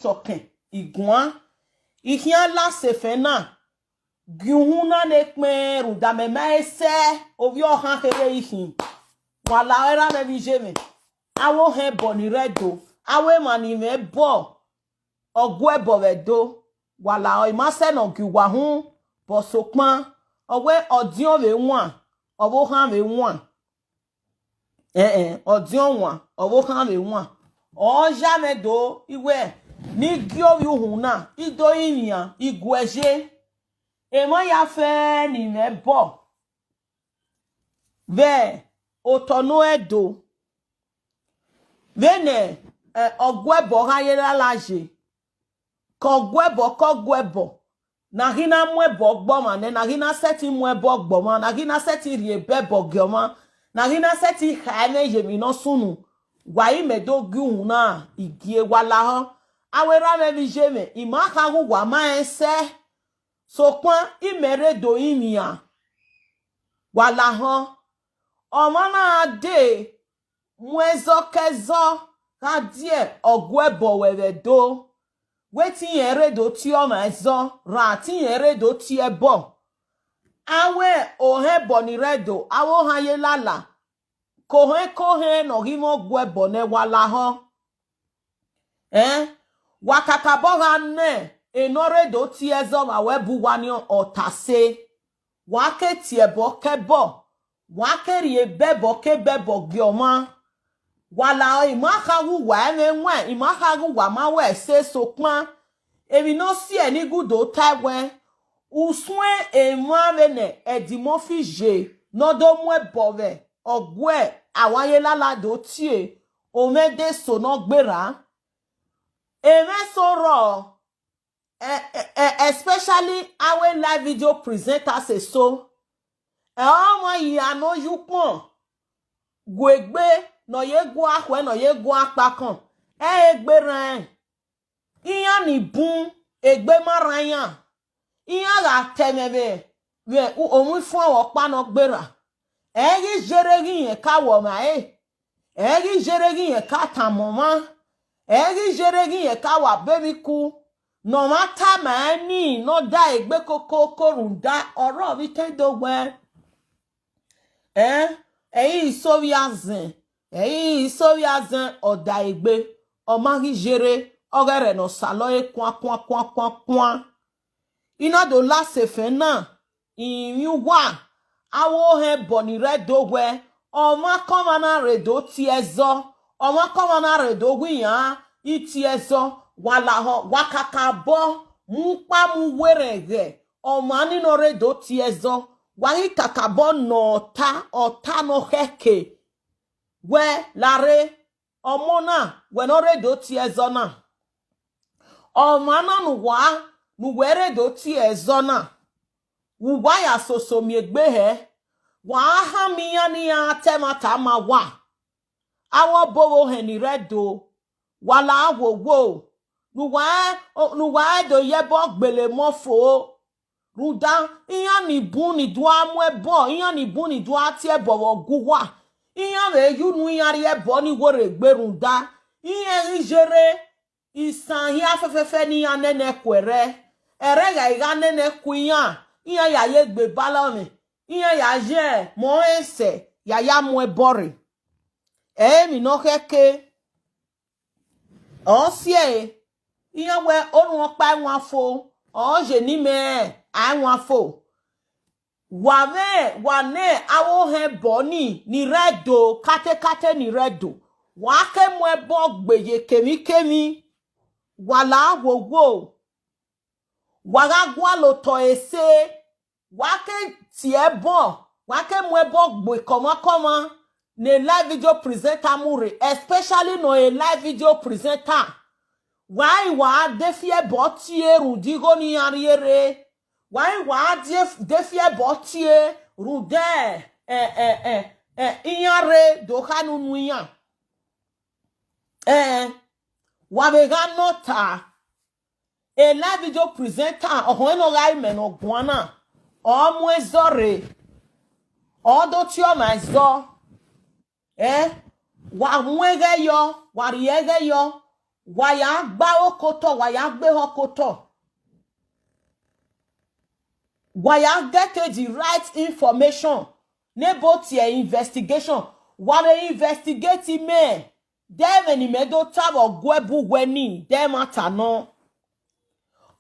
soken iguan ihian la sefena giuna ne kpen ruda me ese ovi ohan here ihin wala era me bijeme awo he boni redo awe mani me bo ogwe bovedo wala o ma se no giwa hu bo sokpan owe odion we wan owo han we wan odion wan owo han we wan o jamais do iwe ni gio yu hu na ido iyan igweje e mo ya fe ni me bo ve otono edo vene ogwebo hayela laje kogwebo na hina mwebo gboma ne na hina seti mwebo gboma na hina seti riebebo gyoma na hina seti haime yemi no sunu wa imedo gu na igie wala ho awera me bijeme imaka gu wa ma ense so kwa imere do imia wala ho o mana de mwezo kezo ka die ogwebo wewedo wetin yere do ti o ma zo ra ti yere do ti ebo awe ohe boni redo awo haye lala kohe no himo gwebo ne wala ho wakaka boga ne enore do ti ezo ma webu wani otase wake ti ebo kebo wake ri ebebo kebebo gioma wala imaka wu wa enwe imaka wu wa ma we se sokpan emi no si eni gudo tawe uswe enwa vene edimo fije no do mwe bove ogwe awaye lala do tie omede so no gbera eme soro especially our live video presenters so omo yi ano yupon gwegbe no ye gwa ahwe no ye gwa apakan egberan iyan ni bun egbe marayan iyan ga temebe we omu fun awo pa no gbera egi jeregi yen ka wo ma egi jeregi yen ka tamoma egi jeregi yen ka wa baby ku no matter mani no da egbe koko korunda oro bi tedogbe eyi soviazen oda egbe o magi jere ogere no salo e kwa ina do la sefe na inwa awo he boni redo we o ma koma na redo ti ezo o ma koma na redo gwiyan iti ezo wala ho wakaka bo mpa mu werege o ma ni no redo ti ezo wahi kakabo no ota no heke we lare omona we no redo ti ezo na o ma na nu were do ti ezo na wuwa ya soso mi egbe he wa ha mi ya ni ya temata ma wa awo bowo he ni redo wala wo nuwa do yebo gbele mofo ruda iyan ni bu ni do amwebo iyan ni bu ni do ati ebo guwa iyan we yunu iyan ri ebo ni wore gberunda iyan jere isan ya fefefe ni ya nene kwere ere ga iga nene kuyan iyan ya ye gbe balome iyan ya je mo ese ya mo ebore mi no keke o sie iyan we orun pa won fo o je ni me àwọn fo wane awo he boni ni redo kate ni redo wa ke mo ebo gbeye kemi wala wowo waga gwa lo to ese wa ke ti ebo wa ke mo ebo gbe koma ne live video presenter mure especially no a live video presenter why wa defie botie rudigo ni ariere why wa defie botie rude iyanre do kanu nuyan wa be ga nota a live video presenter ohun no ga ime no gwana o mu ezore o do ti o ma zo wa mu ege yo wa ri ege yo waya gba okoto waya gbe okoto waya get the right information nebo tie investigation wale investigate me dem ni medo tabo gwebu weni dem atano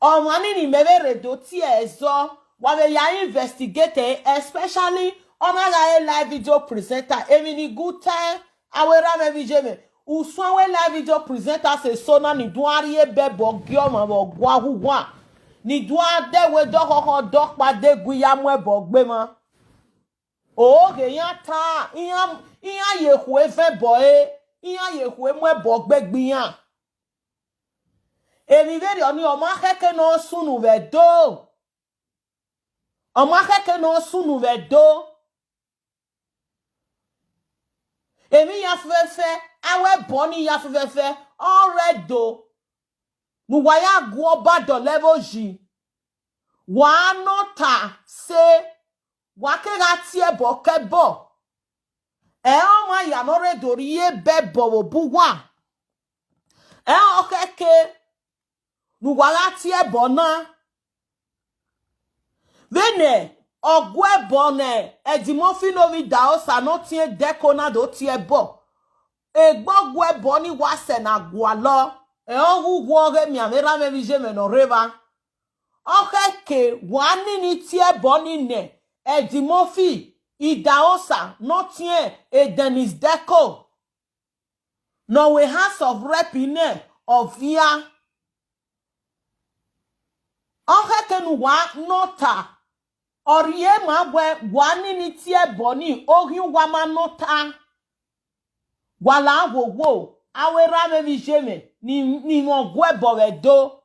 o mani ni mevere do tie ezo wale ya investigate especially onaga live video presenter emi ni good time awera me vijeme uswawe live video presenter se sona ni duari bebo gioma bo gwa huwa ni dua dewe dokoko dokpa de guyamu ebo gbema oge yan ta iyan yehwe fe boy iyan yehwe mu ebo gbegbiyan emi veri oni o ma keke no sunu ve do o ma keke no sunu ve do emi ya fefe awe boni ya fefe already nu waya gwo bado level ji wa nota se wa ke ga tie bo ke bo e o ma ya no re dori e bebo wo buwa e o keke nu waya tie bo na vene ogwe bone edimofi no vi da o sa no tie deko na do tie bo egbogwe boni wa se na gwa lo e o gwo ge mi amera me vi je me no reva okeke wani ni tie boni ne edimofi idaosa no tie e Dennis Deco no we house of rep in of ya okeke nu wa nota orie ma we wani ni tie boni ohun wa ma nota wala wo awera me vi je me ni mo gwe bowe do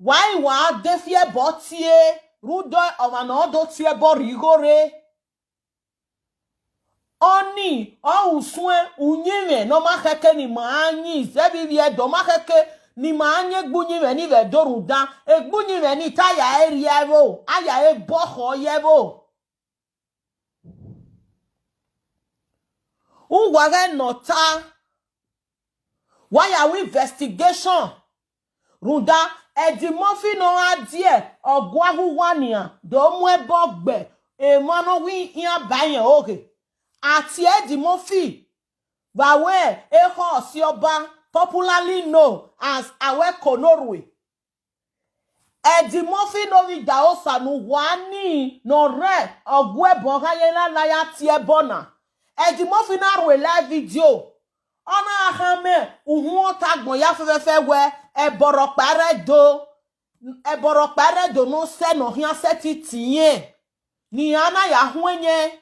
why wa defie botie rudo omana odo tie bo rigore oni o usun unyime no ma keke ni ma anyi zebi bi edo ma keke ni ma anye gbunyime ni ve do ruda egbunyime ni taya erievo aya e boho yevo ugwage nota why are we investigation ruda edimofi no adie ogwagu wania do mu ebogbe e mono wi yan bayan oke ati edimofi bawe eho si oba popularly known as awe konorwe edimofi no vi da osanu wani no re ogwebo kayela la ya tie bona edimofi na rwe live video ona ahame uhun tagbon ya fefefe we eboro pare do no se no hian seti tiye ni ana ya hwenye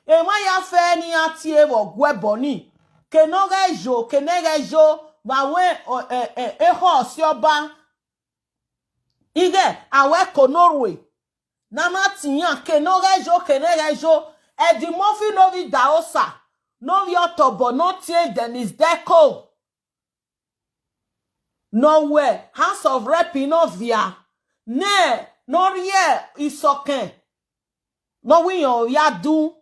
e ma ya fe ni atie wo gwebo ni kenegejo ba we eho si oba ige awe konorwe na ma tiyan kenegejo edimofi no vi daosa no vi otobo no tie Dennis Deco nowhere house of rep inovia ne no rie isoken no wi yan ya dun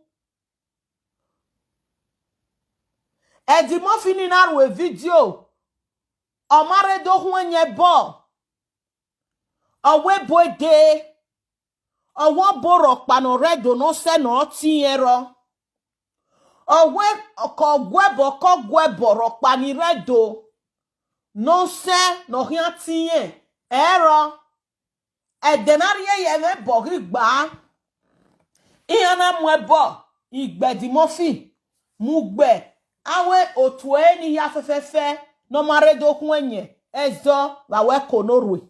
edimofi ni na ro video o mare do hunye bo owe boyde owo boro pano redo no se no ti ero owe ko gwebo ro pani redo no se no hian tiye ero edenarie ye me bogi gba iana mu ebo igbedimofi mugbe awe otu eni ya fefefe no mare do hunye ezo wa we konorwe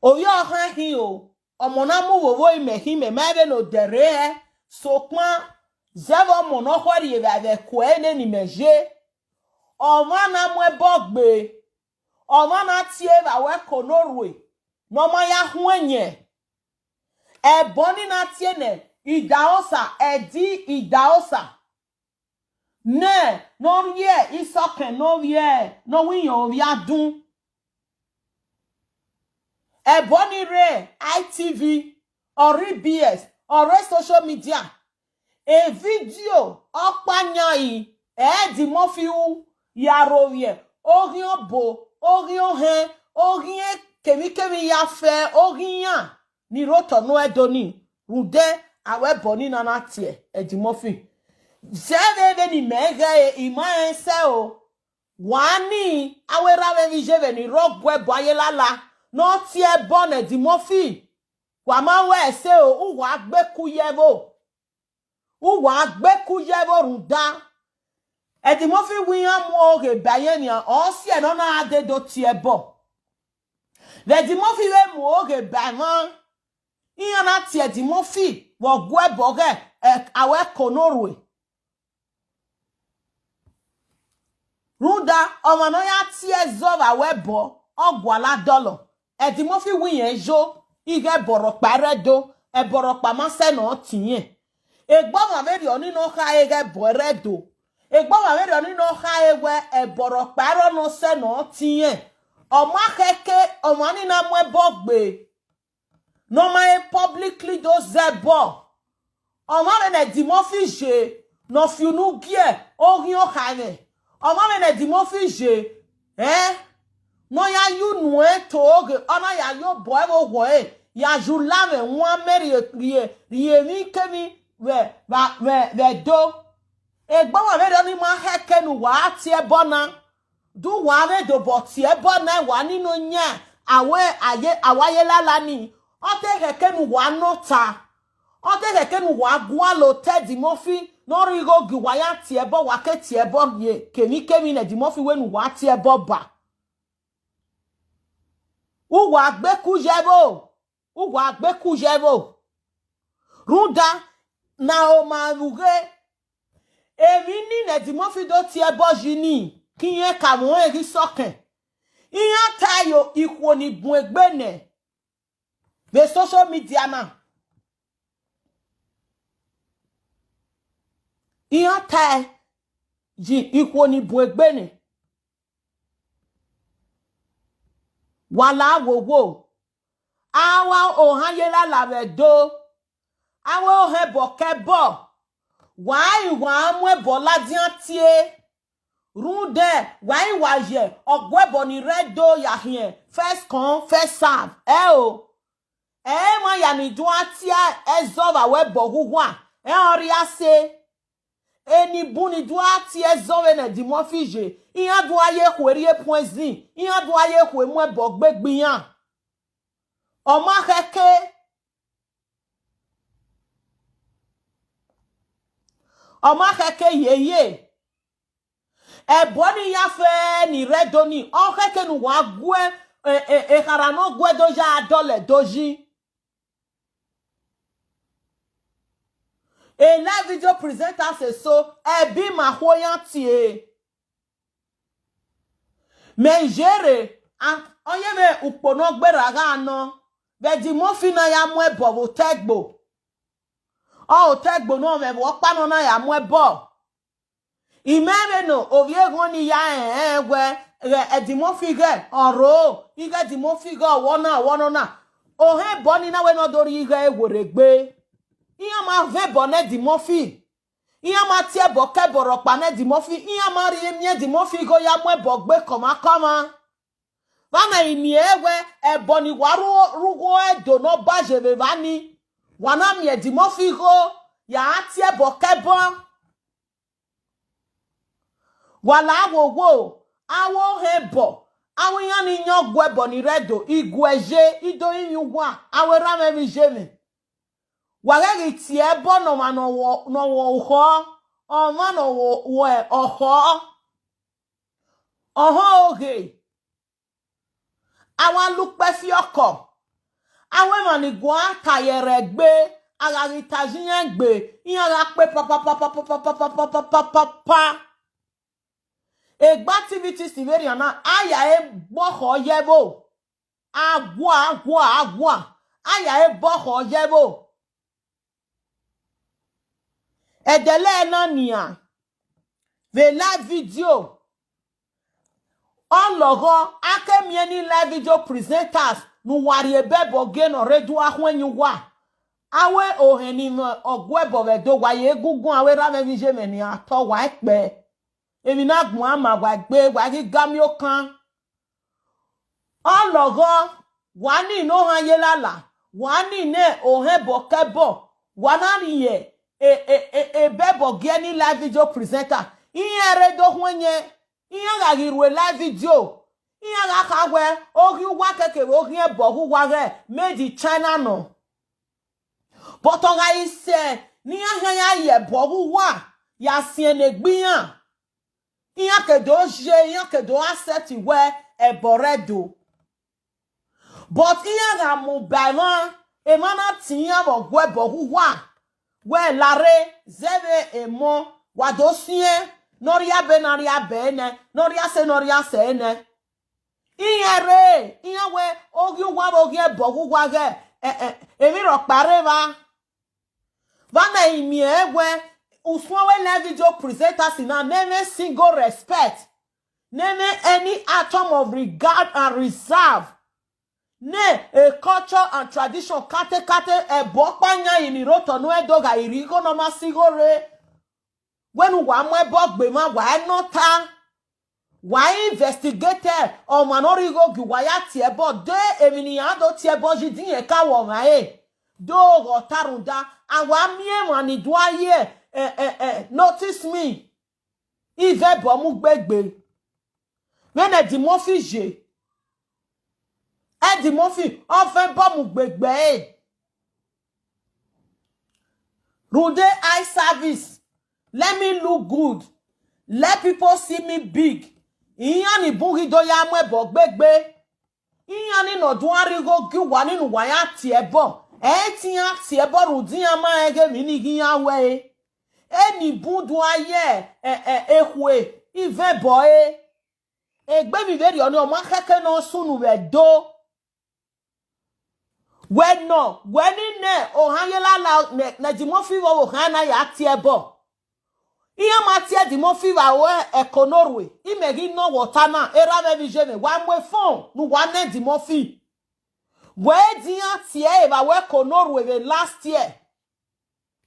oyo han hi o omona mu wowo imehi me mebe no dere sokwan zevo mono hori eve ave kwene ni meje omana mu ebogbe omana tie ba we konorwe no ma ya hunye eboni na tie ne idaosa edi idaosa ne no rie isoken no rie no wiyan ri adun eboni re ITV or BS or social media a video opanyan yi edimofi yarovie orion bo orion he orien kemi ya fe orian ni roto no edoni rude awe boni nana tie edimofi zeve ni mege imaense o wani awe rave vijeve ni rogwe boyelala no tie bon edimofi wa ma we se o uwa gbeku yevo ruda edimofi wiyan mo ge bayenia o si e no na ade do tie bo edimofi we mo ge baman iyan na tie edimofi wo gwe boge awe konorwe ruda omo no ya tie zova we bo ogwala dolo edimofi wiyan jo ige boro paredo e boro pamase no tiyen egbo ma meri oni no ha ege boredo egbo ma meri oni no ha ewe e boro paro no se no tiyen o ma keke o ma ni na mo bogbe no ma publicly do zebo o ma me edimofi je no fiunu gie orin o hane o ma me edimofi je no ya yu nu toge ona ya yo boy wo ya julame nwa meri rie mi kemi we do egbo wa me ni ma heke nu wa tie bona du wa re do bo tie bona wa ninu nya awaye lala ni o te heke nu wa nota o te heke nu wa gwa lo te Edimofi no rigo gi wa ya tie bo wa ke tie bo ye kemi na Edimofi we nu wa tie bo ba uwa gbeku jebo ruda na o ma ruge emi ni na Edimofi do tie bo jini kiyen ka mo eri soken iyan tayo ikwo ni bun egbene be social media na iyan tay ji ikwo ni bun egbene wala wowo awa ohanyela lavedo awa ohebo kebo wai wa mwebo ladian tie runde wai waje ogwebo ni redo ya hien first come first serve ma ya ni duatia ezova webo huwa ori ase eni buni duatia ezove na Edimofi je iyan du aye kwerie poinzin iyan du aye kwe mwe bogbe gbiyan o ma keke yeye e boni ya fe ni redoni o keke nu wa gwe harano gwe doja adole doji e la video presenter se so e bi ma hoyan tie menjere onye me ukpono gbera ga no Edimofi na ya mwebo wo tegbo o tegbo no me wo pano na ya mwebo imeme no ovie goni ya we Edimofi ge oro ige Edimofi ge wona na o he boni na we no dori ige eworegbe iya ma ve bone Edimofi iya ma tie bo ke boro pa na Edimofi iya ma ri mi Edimofi go ya mwebo gbe koma Vana imiewe eboni waru rugo edo no bajeve vani wana mi Edimofi go ya atie bokebo wala wowo awo hebo awo yan ni yan gwebo ni redo igweje ido yiwa awera me mi jeme wage tie bo no ma no wo ho o ma no wo oho oge awan lupe fi oko awen mani gwa kayere gbe agari tajiyan gbe iyan ra pe pa egba activity siverian na aya e boho yebo agwa aya e boho yebo edele na niya ve la video on logo akemie ni live video presenters nu wari ebebo geno redu ahwenyu wa awe oheni ogwebo vedo wa ye gugun awe ra me vije me ni ato wa epe Emi na gun ama wa gbe wa gi gamio kan. Ologo wani no han yelala. Wani ne ohebo kebo. Wanani ye bebo geni live video presenter. Iye redo hwenye. Iye ga girwe live video. Iye ga kawe ogi wa keke ogi ebo hu wa re made in China no. But oga ise ni ya ye bo hu wa ya siene gbiyan. Iye kedo je iye kedo asset we eboredo. But iye ga mu ba emana tinya bo gwebo huwa we lare zeve emo wadosie noria ne noria se ne iyere iyawe ogi wa ogi ebo huwa ge emi ro pare ba na imi ewe uswawe le video presenters na name single respect name any atom of regard and reserve. Ne a culture and tradition kate ebo panya iniroto no edoga irigo no masigore when wa mo ebo gbe ma wa nota wa investigate o manorigo gi wa ya ti ebo de eminiyan do ti ebo jidin e ka wo ma do go tarunda awa mie mani do aye notice me ive bo mu gbegbe when e di mo fi je Eddy Murphy, often bomb gbegbe. Rude eye service. Let me look good. Let people see me big. Iyani bungi do ya mwe bo gbegbe. Iyani no duarigo gi wani nu waya tiebo. Tiya tiebo rudiya ma ege mini giya we. Eni budu aye ehwe. Ive boy. Egbe mi veri oni o ma keke no sunu we do. When no, when in ne, ohanyela la na dimofi wo hana ya tiebo. Iya matia dimofi wa we ekonorwe. Imegi no wotana era me bijeme wamwe fon nu wane dimofi. We dia tie ba we konorwe the last year.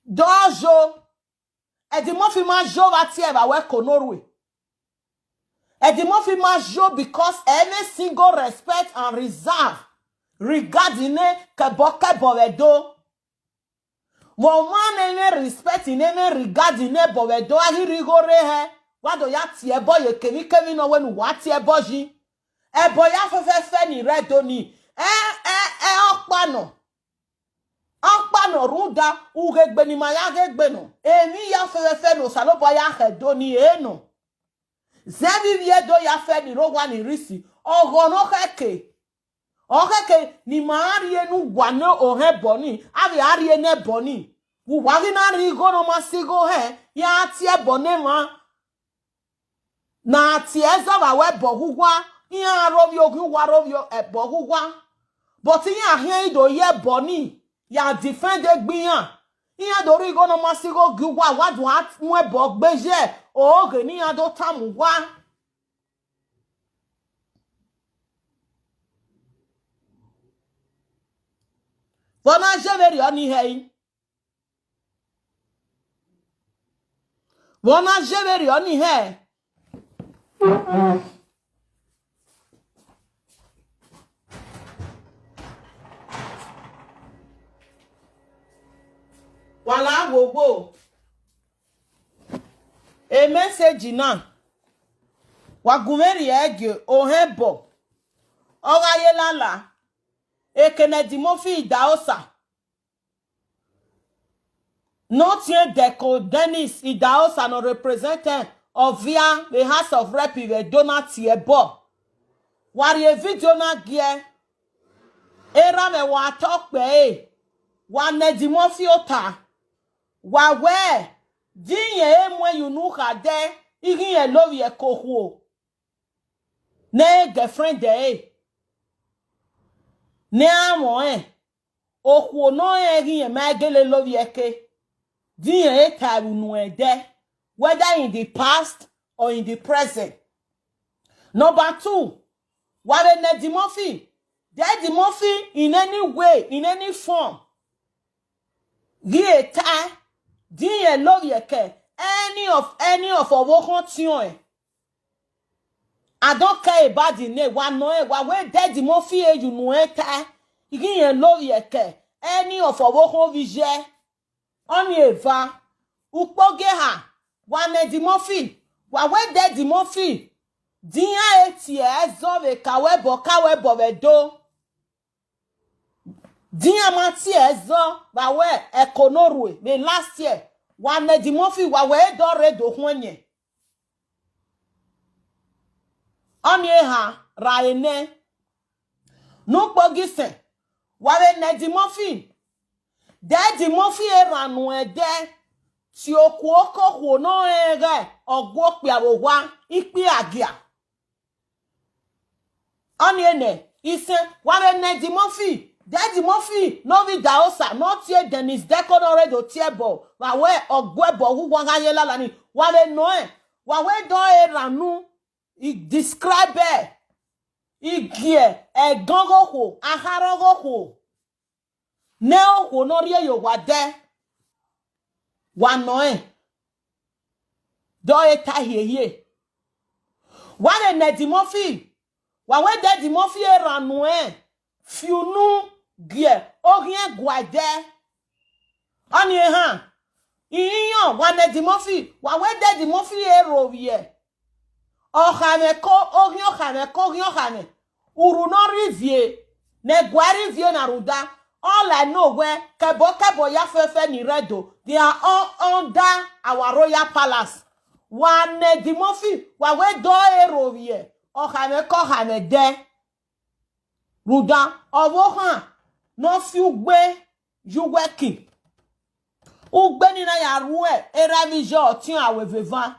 Dojo. E dimofi ma jo va tie ba we konorwe. E dimofi ma jo because any single respect and reserve regarding keboke bovedo. Woman ene respect in ene regarding bovedo ahi rigore he. Wado ya tiebo ye kemi no wenu wa tiebo ji. Ebo ya fefe ni redo ni. Okpano. Okpano ruda ugegbe ni maya gegbe no. Emi ya fefe no salobo ya hedo ni eno. Zebi viedo ya fe ni rogwa ni risi. Ogono heke. Okeke ni maarie nu wane ohe boni abi arie ne boni wu wagi na rigo no masigo he ya tie bone ma na tie za wa we bogugwa ya rovio gu wa rovio bogugwa but ya hie ido ye boni ya defend egbiyan ya do rigo no masigo gu wa wadu atmu bogbeje oge ni ya do tamu wa. Wana jeveri oni hei. Wana jeveri oni hei. Wala wogo. E message na. Wagumeri ege ohebo. Oga yelala. Ekene dimofi idaosa. Notien Deco Dennis idaosa no representative of via the House of Rep Donat Yebo. Wari video na gie. Era me wa tokpe wa ne dimofi ota. Wa we. Dinye emwe yunuka de. Igi ye love ye kohuo. Ne girlfriend de ne amo okwo no egi magele love yeke din taru nu ede whether in the past or in the present. Number 2, wale ne dimofi de dimofi in any way, in any form gi ta din love yeke any of owo kan tion I don't care about the name. Wa no wa we dead mo fi e you no eta. Igi yen lo yeke. Any of our home vije. Oni eva. Ukpoge ha. Wa ne di mo fi. Wa we dead di mo fi. Diya eti ezo ve kawe bo ve do. Diya mati ezo wa we ekonorwe. Me last year. Wa ne di mo fi wa we do re do hwenye. Oni ha raene nukpo gisen wale ne di mofi de di mofi eranu ede ti oku okoko no ere ogwo pe awowa ipi agia oni ene isen wale ne di mofi de di mofi no vi daosa no tie Dennis Deco no redo tiebo wa we ogwebo wu wa haye lala ni wale no wa we do eranu I describe it. Igie egongo aharogo neo ho no rie yo wade wa no do eta hieye wa ne dimofi wa we de dimofi eranu fiunu gie orien guade ani ha iyan wa ne dimofi wa we de dimofi erowie Ohane uru no rivie ne gwari vie na ruda all I know where kebo ya fefe ni redo they are all under our royal palace one dimofi wa we do erovie ohane de ruda owo han no fi ugbe yuweki ugbe ni na ya ruwe eravijo otin awevevan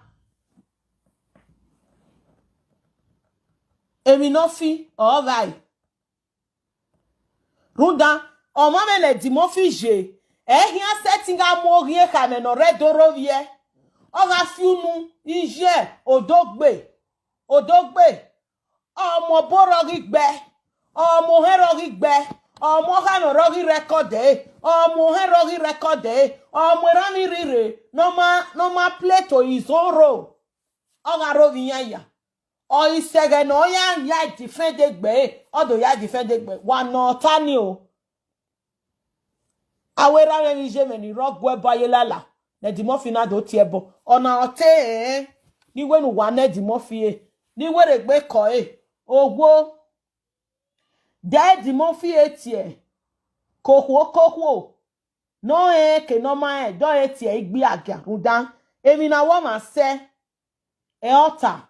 Emi no fi all right Ruda o ma me le di mo fi je ehia setting amorie ka me no redoro vie o ga fi unu ije odogbe omo borogi gbe omo herogi gbe omo ha no rogi recorde omo herogi recorde omo rami rire no ma play to his own role o ga ro vi yan ya o isege no ya defend egbe odo ya defend egbe wa no tani o awera me mi je me ni rogwe baye lala na di mo fi na do tiebo ona ote ni wenu wa na di mo fi ni were gbe ko ogwo de di mo fi tie kokwo no ke no ma do tie igbi aga rudan emi na wo ma se ota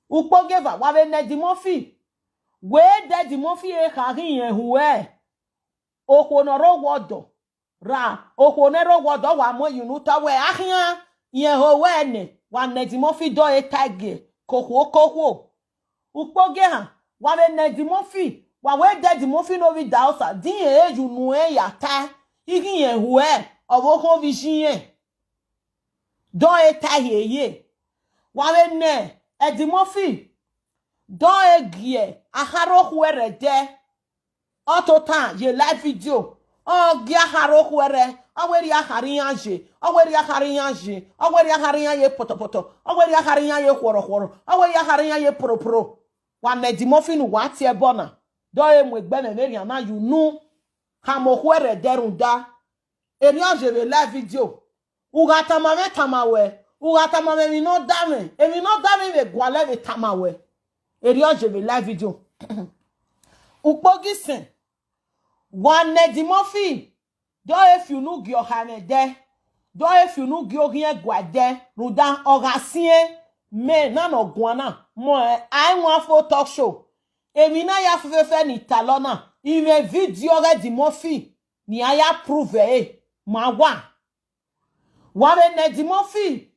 Ukpogeva wabe ne dimofi we de dimofi ka yin huwe okonoro wodo ra okonero wodo wa mo yunuta we ahia yen ho we ne wa ne dimofi do etage kokwo Ukpogeha wabe ne dimofi wa we de dimofi no vi dausa din eju nu yata yin huwe owo ko vi shin do etage ye wabe ne Edimofi don egie aharo huere de ototan ye live video o gi aharo huere aweri ahari anje aweri ahari ye potopoto aweri ahari ye kworo aweri ahari ye propro wa na Edimofi nu wa tie bona do emwegbe me meri na you nu hamo huere derunda eri anje be live video ugata mame tamawe Ugata mame mi no dame. Emi no dame ve gwale ve tamawe. Eri oje ve live video. Ukpogi sen. Wane dimofi. Do if you no gyo hane de. Do if you no gyo rien gwade. Rudan orasien. Me nan ogwana. Mo I want for talk show. Emi na ya fefe ni talona. Ime video re dimofi. Ni aya prove ma wa. Wabe ne dimofi.